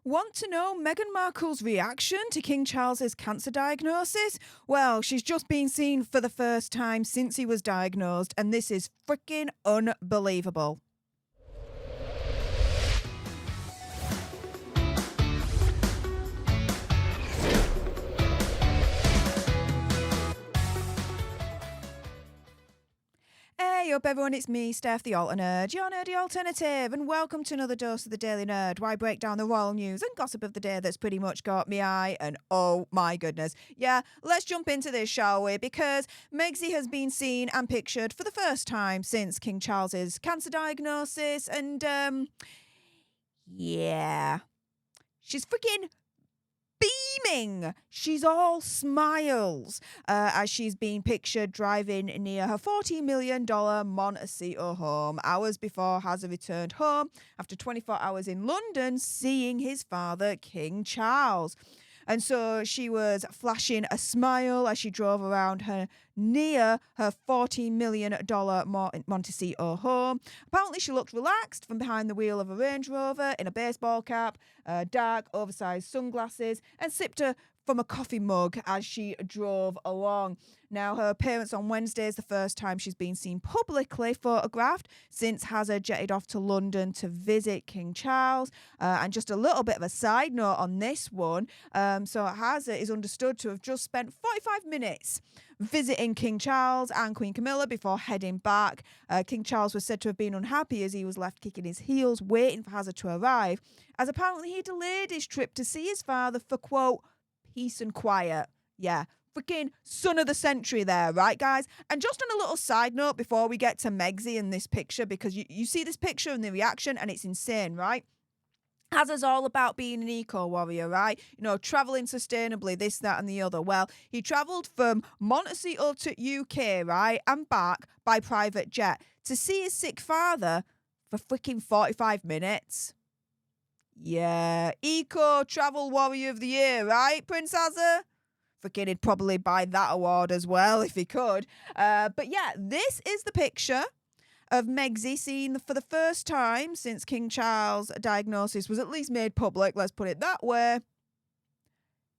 Want to know Meghan Markle's reaction to King Charles's cancer diagnosis? Well, she's just been seen for the first time since he was diagnosed, and this is freaking unbelievable. Hey up everyone, it's me, Stef the Alter Nerd, your nerdy alternative, and welcome to another dose of the Daily Nerd, where I break down the royal news and gossip of the day that's pretty much caught me eye, and oh my goodness. Yeah, let's jump into this, shall we? Because Megxie has been seen and pictured for the first time since King Charles's cancer diagnosis, and yeah, she's freaking beaming. She's all smiles as she's been pictured driving near her $40 million Montecito home hours before Hazza returned home after 24 hours in London seeing his father, King Charles. And so she was flashing a smile as she drove around near her $40 million Montecito home. Apparently she looked relaxed from behind the wheel of a Range Rover in a baseball cap, dark oversized sunglasses, and sipped from a coffee mug as she drove along. Now, her appearance on Wednesday is the first time she's been seen publicly photographed since Hazza jetted off to London to visit King Charles. And just a little bit of a side note on this one. So Hazza is understood to have just spent 45 minutes visiting King Charles and Queen Camilla before heading back. King Charles was said to have been unhappy as he was left kicking his heels waiting for Hazza to arrive, as apparently he delayed his trip to see his father for, quote, peace and quiet. Yeah, freaking son of the century there, right, guys? And just on a little side note before we get to Megxie in this picture, because you see this picture and the reaction, and it's insane, right? Hazza's all about being an eco-warrior, right? You know, travelling sustainably, this, that, and the other. Well, he travelled from Montecito to UK, right, and back by private jet to see his sick father for freaking 45 minutes. Yeah, Eco Travel Warrior of the Year, right, Prince Hazza? Freaking, he'd probably buy that award as well if he could. But yeah, this is the picture of Megxie seen for the first time since King Charles' diagnosis was at least made public, let's put it that way.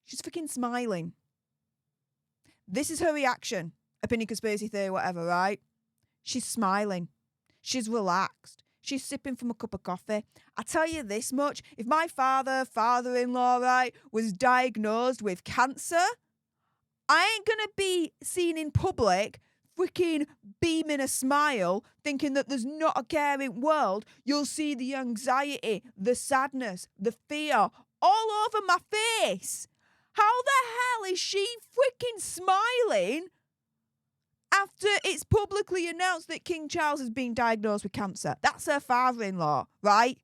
She's freaking smiling. This is her reaction. Opinion, conspiracy theory, whatever, right? She's smiling. She's relaxed. She's sipping from a cup of coffee. I tell you this much, if my father-in-law, right, was diagnosed with cancer, I ain't gonna be seen in public freaking beaming a smile, thinking that there's not a caring world. You'll see the anxiety, the sadness, the fear all over my face. How the hell is she freaking smiling after it's publicly announced that King Charles has been diagnosed with cancer? That's her father-in-law, right?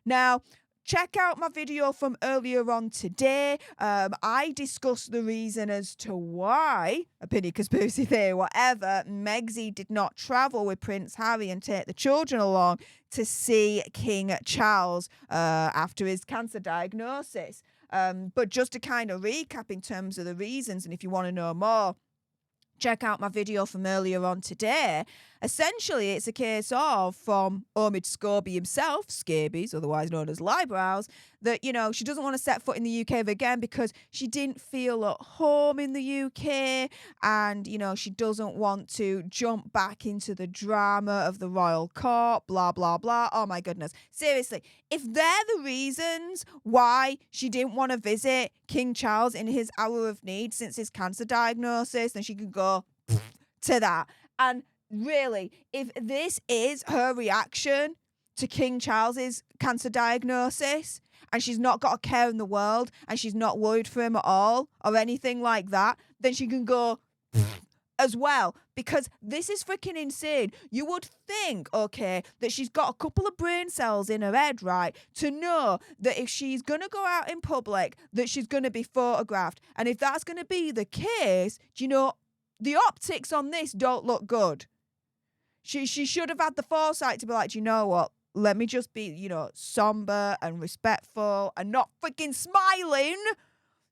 Now, check out my video from earlier on today. I discussed the reason as to why, opinion, conspiracy theory, whatever, Megxie did not travel with Prince Harry and take the children along to see King Charles after his cancer diagnosis. But just to kind of recap in terms of the reasons, and if you want to know more, check out my video from earlier on today. Essentially, it's a case of, from Omid Scobie himself, Scabies, otherwise known as Liebrows, that, you know, she doesn't want to set foot in the UK again because she didn't feel at home in the UK, and, you know, she doesn't want to jump back into the drama of the royal court, blah, blah, blah. Oh, my goodness. Seriously, if they're the reasons why she didn't want to visit King Charles in his hour of need since his cancer diagnosis, then she could go to that. And really, if this is her reaction to King Charles's cancer diagnosis, and she's not got a care in the world, and she's not worried for him at all, or anything like that, then she can go as well, because this is freaking insane. You would think, okay, that she's got a couple of brain cells in her head, right, to know that if she's going to go out in public, that she's going to be photographed. And if that's going to be the case, do you know, the optics on this don't look good. She should have had the foresight to be like, do you know what? Let me just be, you know, somber and respectful and not freaking smiling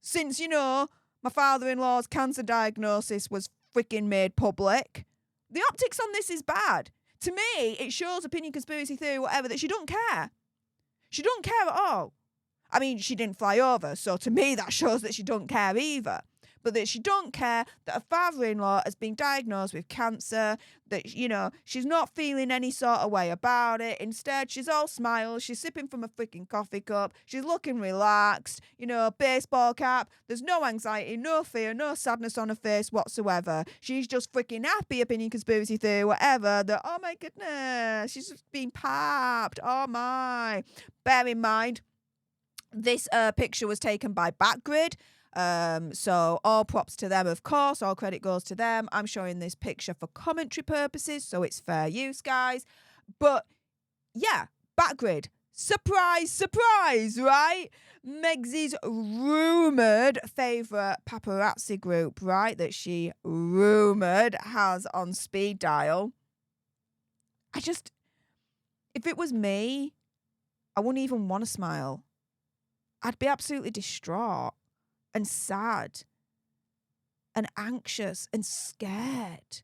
since, you know, my father-in-law's cancer diagnosis was freaking made public. The optics on this is bad. To me, it shows, opinion, conspiracy theory, whatever, that she don't care. She don't care at all. I mean, she didn't fly over, so to me that shows that she don't care either. But that she don't care that her father-in-law has been diagnosed with cancer, that, you know, she's not feeling any sort of way about it. Instead, she's all smiles. She's sipping from a freaking coffee cup. She's looking relaxed, you know, baseball cap. There's no anxiety, no fear, no sadness on her face whatsoever. She's just freaking happy, opinion, conspiracy theory, whatever, that, oh my goodness, she's just been popped. Oh my. Bear in mind, this picture was taken by Backgrid. So all props to them, of course. All credit goes to them. I'm showing this picture for commentary purposes, so it's fair use, guys. But yeah, Backgrid. Surprise, surprise, right? Megsy's rumoured favourite paparazzi group, right, that she rumoured has on speed dial. If it was me, I wouldn't even want to smile. I'd be absolutely distraught and sad and anxious and scared.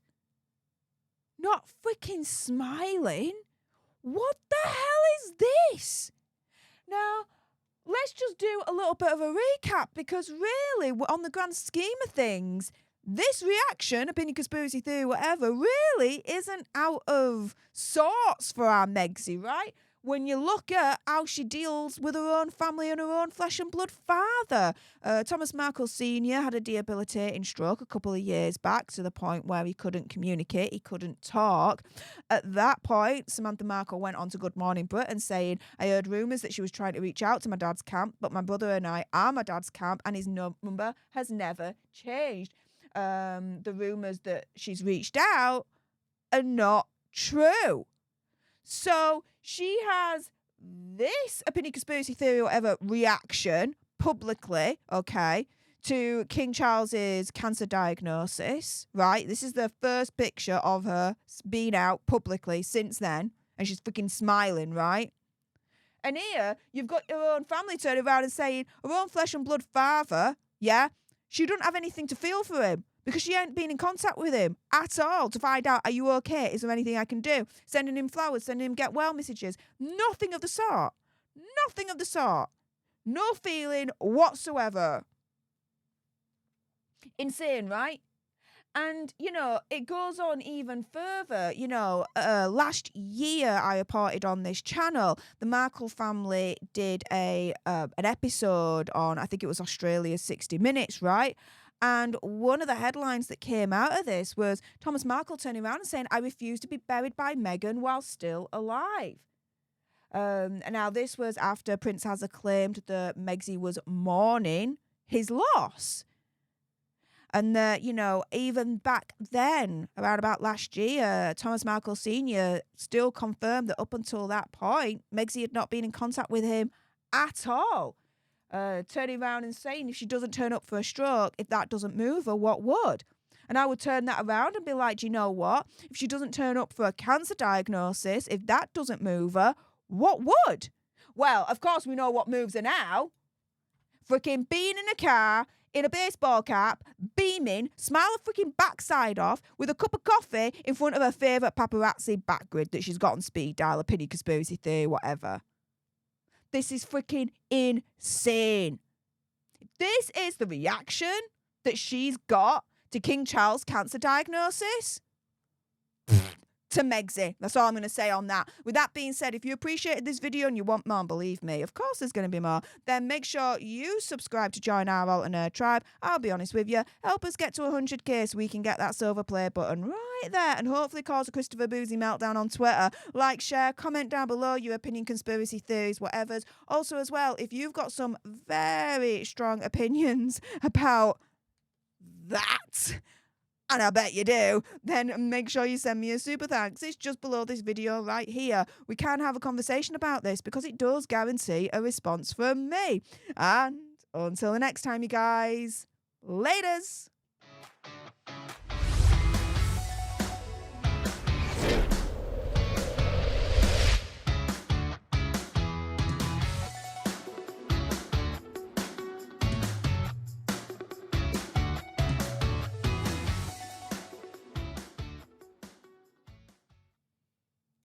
Not freaking smiling. What the hell is this? Now, let's just do a little bit of a recap, because really, on the grand scheme of things, this reaction, opinion, conspiracy theory, whatever, really isn't out of sorts for our Megsy, right? When you look at how she deals with her own family and her own flesh and blood father. Thomas Markle Sr. had a debilitating stroke a couple of years back, to the point where he couldn't communicate, he couldn't talk. At that point, Samantha Markle went on to Good Morning Britain saying, I heard rumours that she was trying to reach out to my dad's camp, but my brother and I are my dad's camp, and his number has never changed. The rumours that she's reached out are not true. So she has this opinion, conspiracy theory, whatever, reaction publicly, okay, to King Charles's cancer diagnosis, right? This is the first picture of her being out publicly since then, and she's freaking smiling, right? And here, you've got her own family turning around and saying, her own flesh and blood father, yeah, she don't have anything to feel for him, because she ain't been in contact with him at all to find out, are you okay? Is there anything I can do? Sending him flowers, sending him get well messages. Nothing of the sort. Nothing of the sort. No feeling whatsoever. Insane, right? And, you know, it goes on even further. You know, last year I reported on this channel, the Markle family did an episode on, I think it was Australia's 60 Minutes, right? And one of the headlines that came out of this was Thomas Markle turning around and saying, I refuse to be buried by Meghan while still alive. And now this was after Prince has claimed that Megsy was mourning his loss. And that, you know, even back then, around about last year, Thomas Markle Sr. still confirmed that up until that point, Megsy had not been in contact with him at all. Turning around and saying, if she doesn't turn up for a stroke, if that doesn't move her, what would? And I would turn that around and be like, do you know what? If she doesn't turn up for a cancer diagnosis, if that doesn't move her, what would? Well, of course, we know what moves her now. Freaking being in a car, in a baseball cap, beaming, smile her freaking backside off, with a cup of coffee in front of her favourite paparazzi Backgrid that she's got on speed dial, opinion, conspiracy theory, whatever. This is freaking insane. This is the reaction that she's got to King Charles' cancer diagnosis. To Megsy. That's all I'm going to say on that. With that being said, if you appreciated this video and you want more, believe me, of course there's going to be more, then make sure you subscribe to join our alternate tribe. I'll be honest with you, help us get to 100k so we can get that silver play button right there and hopefully cause a Christopher Boozy meltdown on Twitter. Like, share, comment down below your opinion, conspiracy theories, whatever's. Also as well, if you've got some very strong opinions about that, and I bet you do, then make sure you send me a super thanks. It's just below this video right here. We can have a conversation about this because it does guarantee a response from me. And until the next time, you guys, laters.